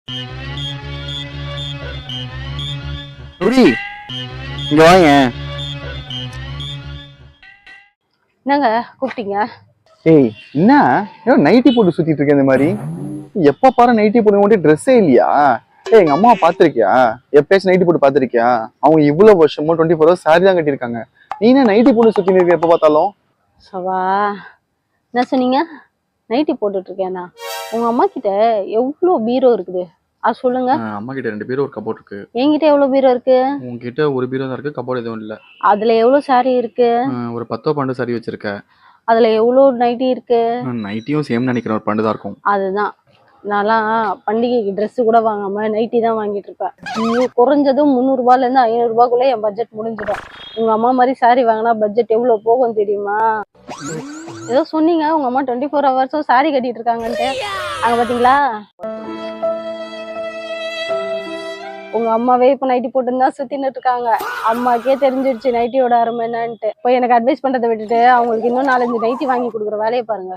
சரி, இங்க வாங்க. என்னங்க கூப்பிட்டீங்க? ஏய், என்ன ஏன் நைட்டி போட்டு சுத்திட்டு இருக்க இந்த மாதிரி? எப்ப பாரு நைட்டி போட்டு மட்டும் ட்ரெஸ்ஸே இல்லையா? ஏய், எங்க அம்மாவை பாத்திருக்கியா? எப்பயாச்சும் நைட்டி போட்டு பாத்திருக்கியா? அவங்க இவ்வளவு வருஷமும் 24 ஹவர்ஸ் சாரி தான் கட்டியிருக்காங்க. நீ என்ன நைட்டி போட்டு சுத்திட்டு இருக்க எப்ப பார்த்தாலும்? சவா, என்ன சொன்னீங்க? நைட்டி போட்டுட்டு இருக்கேனா? உங்க அம்மா கிட்ட எவ்வளவு பீரோ இருக்குது அது சொல்லுங்க. அம்மா கிட்ட 2 பீரோ ஒரு கபோர்ட் இருக்கு. என்கிட்ட எவ்வளவு பீரோ இருக்கு? உங்ககிட்ட ஒரு பீரோ தான் இருக்கு, கபோர்ட் எதுவும் இல்ல. அதுல எவ்வளவு சாரி இருக்கு? ஒரு 10 12 சாரி வச்சிருக்க. அதுல எவ்வளவு நைட்டி இருக்கு? நைட்டியும் சேம் நினைக்கிறேன், ஒரு 12 தான் இருக்கும். அதுதான், நான்லாம் பண்டிகைக்கு ட்ரெஸ் கூட வாங்காம நைட்டி தான் வாங்கிட்டு இருப்பேன். குறைஞ்சதும் 300 ரூபாயில இருந்து 500 ரூபாய்க்குள்ள என் பட்ஜெட் முடிஞ்சிடும். உங்க அம்மா மாதிரி சாரி வாங்கினா பட்ஜெட் எவ்வளவு போகும் தெரியுமா? ஏதோ சொன்னீங்க உங்க அம்மா 24 ஹவர்ஸும் சாரி கட்டிட்டு இருக்காங்கன்ட்டு. அங்க பாத்தீங்களா, உங்க அம்மாவே இப்ப நைட்டி போட்டுருந்தா சுத்தின்னு இருக்காங்க. அம்மாக்கே தெரிஞ்சிடுச்சு நைட்டியோட அருமை என்னன்ட்டு. இப்போ எனக்கு அட்வைஸ் பண்றதை விட்டுட்டு அவங்களுக்கு இன்னும் 4-5 நைட்டி வாங்கி கொடுக்குற வேலையை பாருங்க.